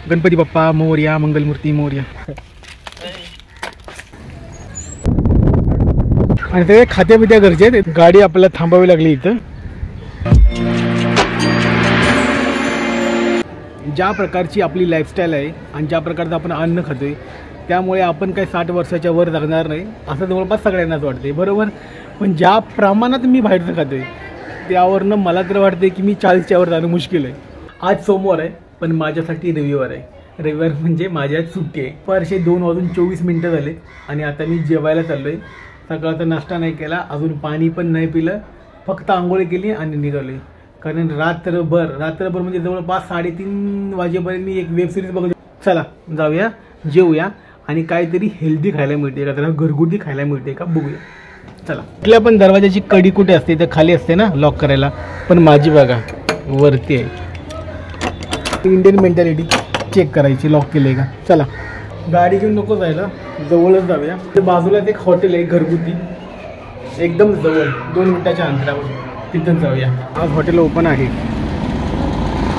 गणपती बाप्पा मोरया, मंगलमूर्ती मोरया. आणि ते खात्यापित्या गरजे आहेत. गाडी आपल्याला थांबावी लागली इथं. ज्या प्रकारची आपली लाईफस्टाईल आहे आणि ज्या प्रकारचं आपण अन्न खातोय त्यामुळे आपण काही 60 वर्षाच्या वर जगणार नाही असं जवळपास सगळ्यांनाच वाटते, बरोबर. पण ज्या प्रमाणात मी बाहेरचं खातोय त्यावरनं मला तर वाटते की मी 40च्या वर जाणं मुश्किल आहे. आज सोमवार आहे पण माझ्यासाठी रविवार आहे. रविवार म्हणजे माझ्यात सुट्टी आहे. पारशे 2:24 झाले आणि आता मी जेवायला चाललो आहे. सकाळचा नाश्ता नाही केला, अजून पाणी पण नाही पिलं, फक्त आंघोळ केली आणि निघालोय. कारण रात्रभर म्हणजे जवळपास 3:30 वाजेपर्यंत मी एक वेब सिरीज बघतो. चला जाऊया, जेवूया आणि काहीतरी हेल्दी खायला मिळते का, त्याला घरगुती खायला मिळते का बघूया. चला. इथल्या पण दरवाजाची कडी कुठे असते, तर खाली असते ना लॉक करायला, पण माझी बघा वरती आहे. इंडियन मेंटॅलिटी चेक करायची लॉक केले का. चला गाडी घेऊन नको जायला, जवळच जाऊया. बाजूलाच एक हॉटेल आहे घरगुती, एकदम जवळ 2 मिनिटाच्या अंतरावर, तिथं जाऊया. आज हॉटेल ओपन आहे.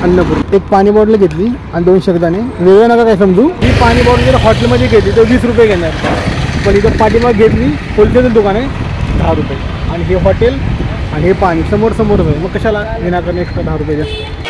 अन्नपूर्णा. एक पाणी बॉटल घेतली आणि 2 शेंगदाणे. वेगळं नका काय समजू, ही पाणी बॉटल जर हॉटेलमध्ये घेतली तर 20 रुपये घेणार, पण इथं पाठीमाग घेतली होलसेल दुकान आहे 10 रुपये. आणि हे हॉटेल आणि हे पाणी समोर आहे, मग कशाला विनाकारण एक्स्ट्रा 10 रुपये जास्त.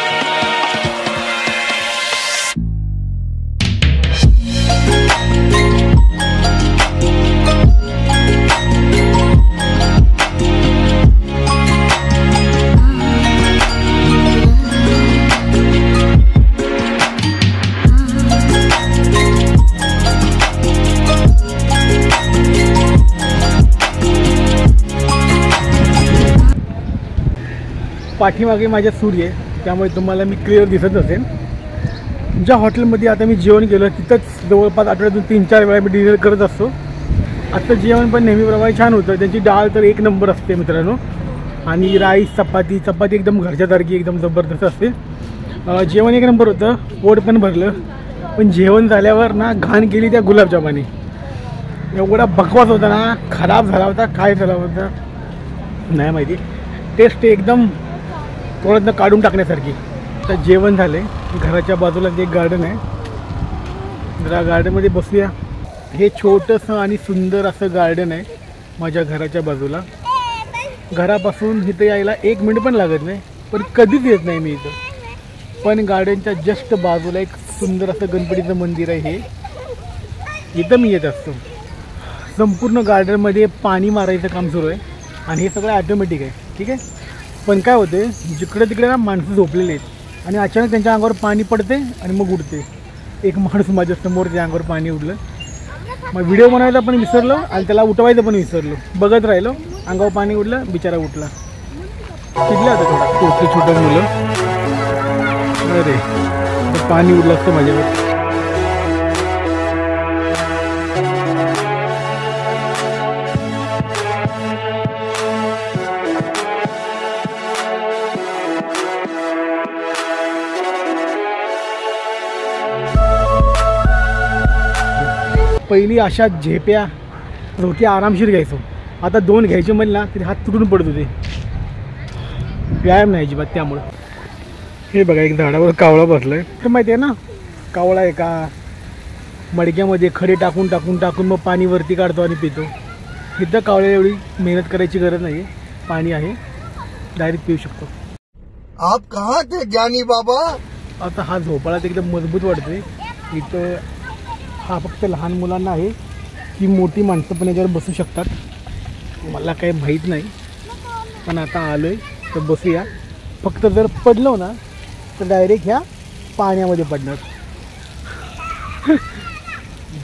पाठीमागे माझ्या सूर्य आहे त्यामुळे तुम्हाला मी क्लिअर दिसत असेल. ज्या हॉटेलमध्ये आता मी जेवण केलं तिथंच जवळपास आठवड्यातून 3-4 वेळा मी डिनर करत असतो. आत्ता जेवण पण नेहमीप्रमाणे छान होतं. त्यांची डाळ तर 1 नंबर असते मित्रांनो, आणि राईस चपाती एकदम घरच्यासारखी एकदम जबरदस्त असते. जेवण 1 नंबर होतं, पोट पण भरलं. पण जेवण झाल्यावर ना घाण केली त्या गुलाबजामाने, एवढा बकवास होता ना, खराब झाला होता. काय झाला होता नाही माहिती, टेस्ट एकदम थोडं काढून टाकण्यासारखी. तर जेवण झाले. घराच्या बाजूला एक गार्डन आहे, जरा गार्डनमध्ये बसूया. हे छोटंसं आणि सुंदर असं गार्डन आहे माझ्या घराच्या बाजूला. घरापासून इथं यायला 1 मिनिट पण लागत नाही, पण कधीच येत नाही मी इथं. पण गार्डनच्या जस्ट बाजूला एक सुंदर असं गणपतीचं मंदिर आहे, हे इथं मी येत असतो. संपूर्ण गार्डनमध्ये पाणी मारायचं काम सुरू आहे आणि हे सगळं ॲटोमॅटिक आहे, ठीक आहे. पण काय होते, जिकडे तिकडे ना माणसं झोपलेली आहेत आणि अचानक त्यांच्या अंगावर पाणी पडते आणि मग उडते. एक माणूस माझ्या समोर त्या अंगावर पाणी उडलं, मग व्हिडिओ बनवायचा पण विसरलो आणि त्याला उठवायचं पण विसरलो. बघत राहिलो, अंगावर पाणी उडलं, बिचारा उठला. चिडला होता थोडा. छोटे मुलं, अरे पाणी उडलं असतं माझ्यावर. पहिली अशा झेप्या रोटी आरामशीर घ्यायचो, आता 2 घ्यायचे म्हणले ना तरी हात तुटून पडत होते. व्यायाम नाही अजिबात. त्यामुळं हे बघा एक झाडावर कावळा बसलाय. तर माहिती आहे ना कावळा आहे का, मडक्यामध्ये खडे टाकून मग पाणी वरती काढतो आणि पितो. इथं कावळ्याला एवढी मेहनत करायची गरज नाही आहे, पाणी आहे, डायरेक्ट पिऊ शकतो. आप कहाँ थे ज्ञानी बाबा. आता हा झोपाळा एकदम मजबूत वाटतोय. इथं हा फक्त लहान मुलांना आहे की मोठी माणसं पण याच्यावर बसू शकतात, मला काही माहीत नाही. पण आता आलो आहे तर बसूया. फक्त जर पडलो ना तर डायरेक्ट ह्या पाण्यामध्ये पडणार.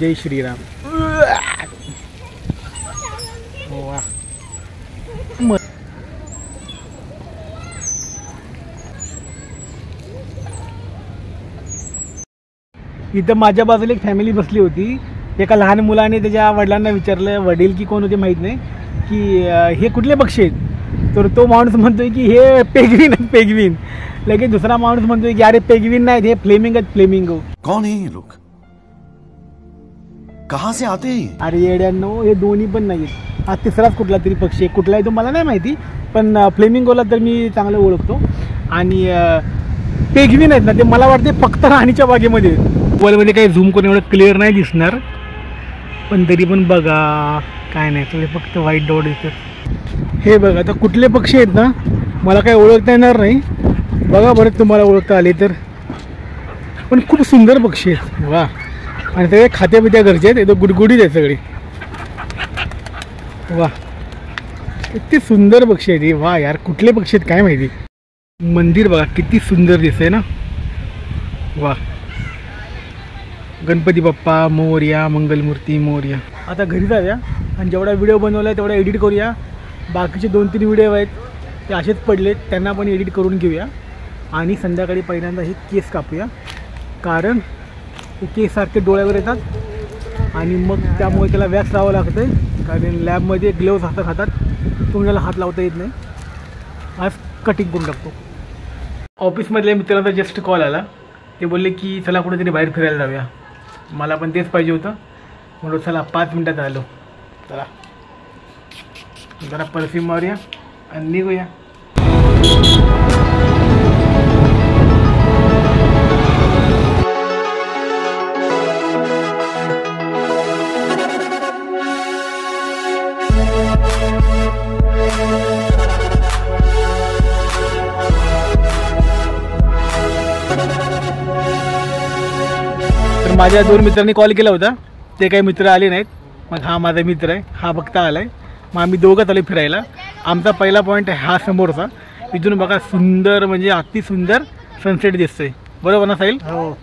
जय श्रीराम. वा. इथं माझ्या बाजूला एक फॅमिली बसली होती. एका लहान मुलाने त्याच्या वडिलांना विचारलं, वडील की कोण होते माहीत नाही, की हे कुठले पक्षी आहेत. तर तो माणूस म्हणतोय की हे पेंग्विन. लगेच दुसरा माणूस म्हणतोय की अरे पेंग्विन नाही, हे फ्लेमिंग आहेत, फ्लेमिंगो. कौन है ये लोग, कहाँ से आते हैं. अरे येड्यांनो, हे दोन्ही पण नाही आहेत. हा तिसराच कुठला तरी पक्षी आहे, कुठला आहे तो मला नाही माहिती, पण फ्लेमिंगोला तर मी चांगलं ओळखतो. आणि पेंग्विन आहेत ना ते मला वाटते फक्त राणीच्या बागेमध्ये आहेत. मोबाईलमध्ये काही झूम करून एवढं क्लिअर नाही दिसणार, पण तरी पण बघा काय नाही, तुला फक्त व्हाईट डॉट दिसत. हे बघा आता कुठले पक्षी आहेत ना मला काही ओळखता येणार नाही, बघा बरं तुम्हाला ओळखता आले तर. पण खूप सुंदर पक्षी आहेत वा, आणि सगळे खात्यापित्या घरचे आहेत, एकदम गुडगुडीत आहेत सगळे वा. किती सुंदर पक्षी आहेत वा यार, कुठले पक्षी आहेत काय माहिती. मंदिर बघा किती सुंदर दिसतंय ना वा. गणपती बाप्पा मोरया, मंगलमूर्ती मोरया. आता घरी जाऊया आणि जेवढा व्हिडिओ बनवला आहे तेवढा एडिट करूया. बाकीचे 2-3 व्हिडिओ आहेत ते असेच पडलेत, त्यांना पण एडिट करून घेऊया. आणि संध्याकाळी पहिल्यांदा हे केस कापूया, कारण हे केस सारखे डोळ्यावर येतात आणि मग त्यामुळे त्याला वॅक्स लावावं लागतं आहे, कारण लॅबमध्ये ग्लोव्ज हातात खातात, तुम्हाला हात लावता येत नाही. आज कटिंग करून टाकतो. ऑफिसमधल्या मित्रांचा जस्ट कॉल आला, ते बोलले की चला कुठेतरी बाहेर फिरायला जाऊया. मला पण तेच पाहिजे होतं, म्हणून चला 5 मिनटात आलो. चला जरा परफ्यूम मारूया आणि निघूया. तर माझ्या 2 मित्रांनी कॉल केला होता, ते काही मित्र आले नाहीत. मग हा माझा मित्र आहे, हा बघता आला आहे. मग आम्ही दोघंच आलो फिरायला. आमचा पहिला पॉईंट आहे हा समोरचा, इथून बघा सुंदर म्हणजे अति सुंदर सनसेट दिसतोय, बरोबर ना साहिल? हो.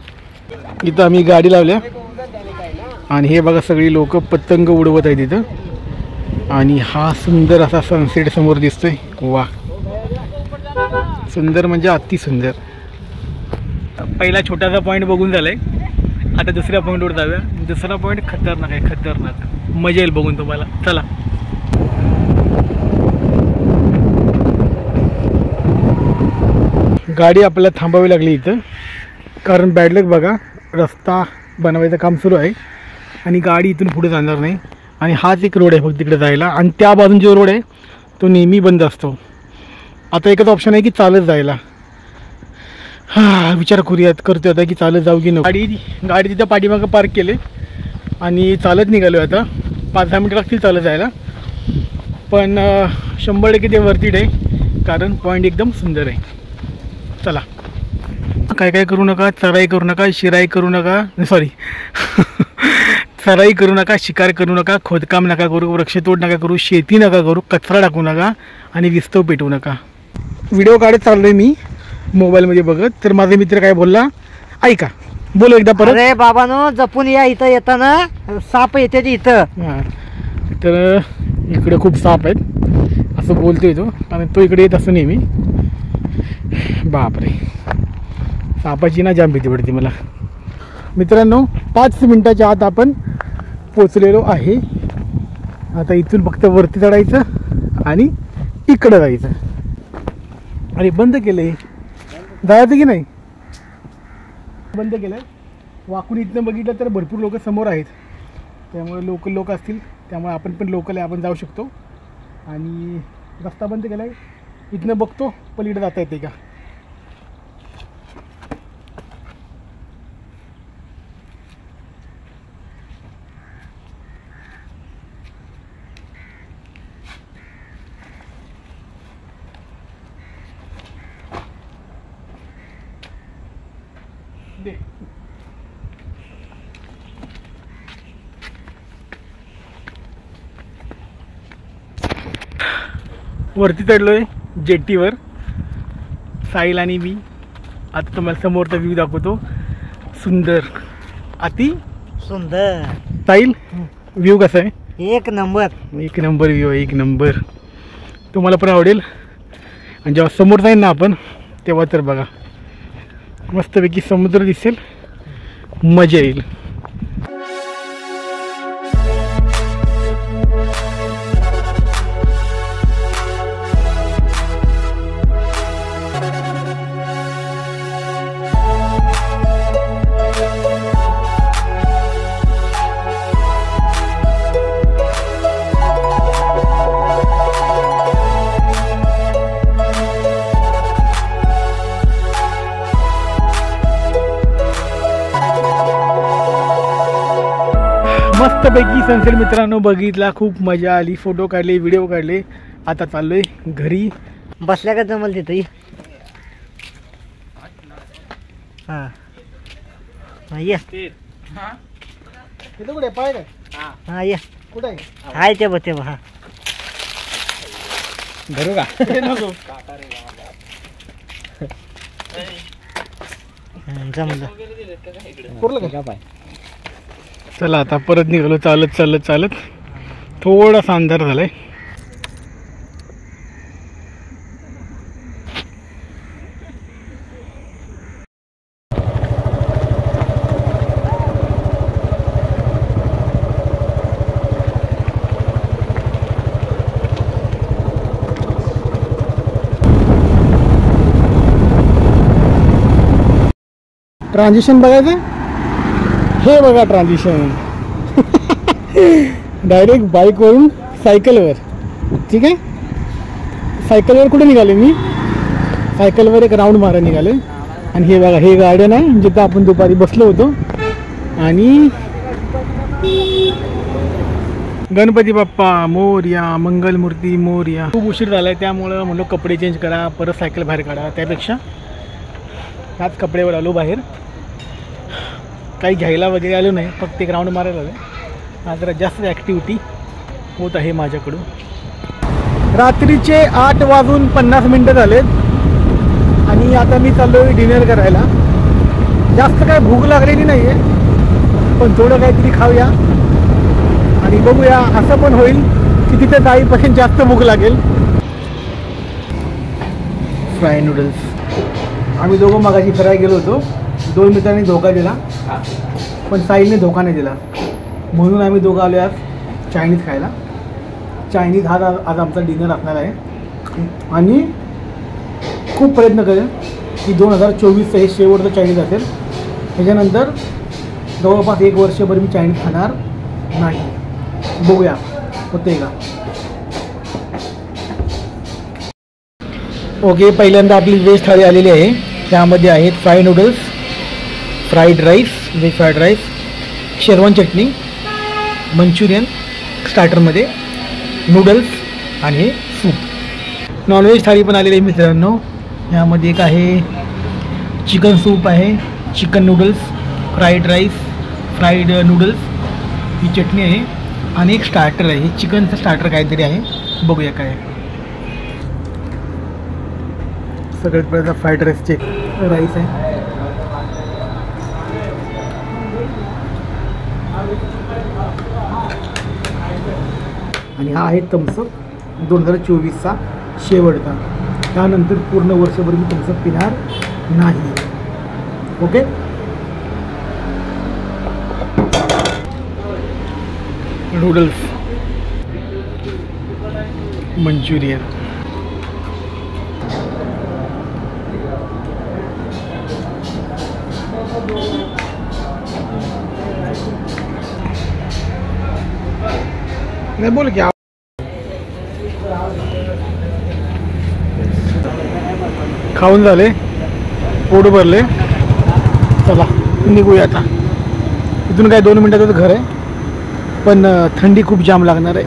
इथं आम्ही गाडी लावल्या आणि हे बघा सगळी लोक पतंग उडवत आहेत इथं, आणि हा सुंदर असा सनसेट समोर दिसतोय वा. सुंदर म्हणजे अति सुंदर. पहिला छोटासा पॉईंट बघून झालाय, आता दुसऱ्या पॉईंटवर जाऊया. दुसरा पॉईंट खतरनाक आहे, खतरनाक, मजा येईल बघून तुम्हाला. चला. गाडी आपल्याला थांबावी लागली इथं, कारण बॅडलक बघा रस्ता बनवायचं काम सुरू आहे आणि गाडी इथून पुढे जाणार नाही. आणि हाच एक रोड आहे फक्त तिकडे जायला, आणि त्या बाजून जो रोड आहे तो नेहमी बंद असतो. आता एकच ऑप्शन आहे की चालत जायला. विचार करतो आता की चालत जाऊ की नको. गाडी तिथं पाठीमागं पार्क केले आणि चालत निघालो आता. 5-10 मिनिटं लागतील चालत जायला, पण 100% ते वरती आहे, कारण पॉईंट एकदम सुंदर आहे. चला. काय करू नका, चराई करू नका, शिराई करू नका, सॉरी चराई करू नका, शिकार करू नका, खोदकाम नका करू, वृक्षतोड नका करू, शेती नका करू, कचरा टाकू नका आणि विस्तव पेटवू नका. व्हिडिओ काढत चाललोय मी मोबाईलमध्ये बघत, तर माझा मित्र काय बोलला ऐका, बोलो एकदा परत. अरे बाबानो जपून या, इथं येताना साप येते इथं. हां, तर इकडे खूप साप आहेत असं बोलतोय तो, आणि तो इकडे येत असतो नेहमी. बापरे, सापाची ना जाम भीती पडते मला. मित्रांनो 5 मिनिटाच्या आत आपण पोचलेलो आहे. आता इथून फक्त वरती चढायचं आणि इकडं जायचं. अरे बंद केलंय, जायचं की नाही? बंद केलंय. वाकून इथनं बघितलं तर भरपूर लोक समोर आहेत, त्यामुळे लोकल लोक असतील, त्यामुळे आपण पण लोकल आहे, आपण जाऊ शकतो. आणि रस्ता बंद केलाय, इथनं बघतो पलीकडे जाता येते का. वरती चढलोय जेट्टीवर, साहिल आणि मी. आता तुम्हाला समोरचा व्ह्यू दाखवतो, सुंदर, अति सुंदर. साहिल व्ह्यू कसा आहे? एक नंबर. एक नंबर व्ह्यू आहे, एक नंबर. तुम्हाला पण आवडेल. आणि जेव्हा समोर जाईल ना आपण, तेव्हा तर बघा मस्तपैकी समुद्र दिसेल, मजा येईल. मस्तपैकी सनसेट मित्रांनो बघितला, खूप मजा आली, फोटो काढले, व्हिडिओ काढले. आता चाललोय घरी. बसल्या का जमल तिथे. हां ये कुठे पाय काय. हां ये कुठे हाय ते बघ हां धरू का. जमलं पुरलं का पाय. चला आता परत निघालो चालत चालत चालत. थोडासा अंधार झालाय. ट्रान्झिशन बघायचं. हे बघा ट्रान्झिशन. डायरेक्ट बाईकवरून सायकलवर. ठीक आहे. सायकलवर कुठे निघाले मी. सायकलवर एक राऊंड मारा निघाले. आणि हे बघा हे गार्डन आहे जिथं आपण दुपारी बसलो होतो. आणि गणपती बाप्पा मोरया, मंगलमूर्ती मोरया. खूप उशीर झाला आहे त्यामुळं म्हणलो कपडे चेंज करा, परत सायकल बाहेर काढा. त्यापेक्षा ह्याच कपड्यावर आलो बाहेर. काही घ्यायला वगैरे आलो नाही, फक्त एक राऊंड मारायला आलो. जरा जास्त ॲक्टिव्हिटी होत आहे माझ्याकडून. रात्रीचे 8:50 झालेत आणि आता मी चाललो आहे डिनर करायला. जास्त काय भूक लागलेली नाही आहे, पण थोडं काहीतरी खाऊया आणि बघूया. असं पण होईल की तिथे जाईपर्यंत जास्त भूक लागेल. Fry noodles. आम्ही दोघं मगाशी फिरायला गेलो होतो. 2 मित्रांनी धोका दिला, पण साईडने धोका नाही दिला, म्हणून आम्ही दोघं आलो आज चायनीज खायला. चायनीज हा आज आमचा डिनर असणार आहे. आणि खूप प्रयत्न करेन की 2024 हे शेवटचं चायनीज असेल. त्याच्यानंतर जवळपास 1 वर्षभर मी चायनीज खाणार नाही. बघूया होते का. ओके, पहिल्यांदा आपली व्हेज थाळी आलेली आहे. त्यामध्ये आहेत fry noodles, fried rice, veg fried rice, Schezwan चटणी, मंचुरियन स्टार्टरमध्ये, नूडल्स आणि हे सूप. नॉनव्हेज थाळी पण आलेली आहे मित्रांनो. यामध्ये एक आहे चिकन सूप आहे, chicken noodles, fried rice, fried noodles, ही चटणी आहे आणि एक स्टार्टर आहे. हे चिकनचं स्टार्टर काहीतरी आहे. बघूया काय आहे. सगळ्यात पहिला फ्राईड राईसचे राईस आहे. आणि हा आहे थम्सअप 2024चा शेवटचा. त्यानंतर पूर्ण वर्षभर मी थम्सअप पिणार नाही. ओके. नूडल्स, मंचुरियन, नाही बोल क्या. खाऊन झाले, पोट भरले. चला निघूया आता. इथून काय 2 मिनिटातच घर आहे, पण थंडी खूप जाम लागणार आहे.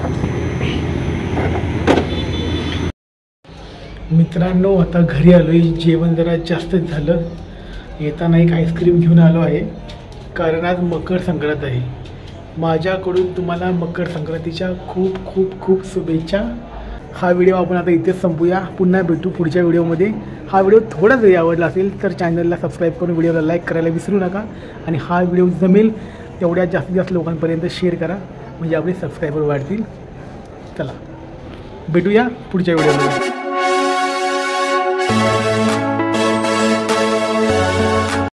मित्रांनो आता घरी आलो आहे. जेवण जरा जास्तच झालं. येताना एक आईस्क्रीम घेऊन आलो आहे, कारण आज मकर संक्रांत आहे. माझ्याकडून तुम्हाला मकर संक्रांतीच्या खूप खूप खूप शुभेच्छा. हा व्हिडिओ आपण आता इथेच संपूया. पुन्हा भेटू पुढच्या व्हिडिओमध्ये. हा व्हिडिओ थोडा जरी आवडला असेल तर चॅनलला सबस्क्राईब करून व्हिडिओला लाईक करायला विसरू नका. आणि हा व्हिडिओ जमेल तेवढ्या जास्तीत जास्त लोकांपर्यंत शेअर करा, म्हणजे आपले सबस्क्रायबर वाढतील. चला भेटूया पुढच्या व्हिडिओमध्ये.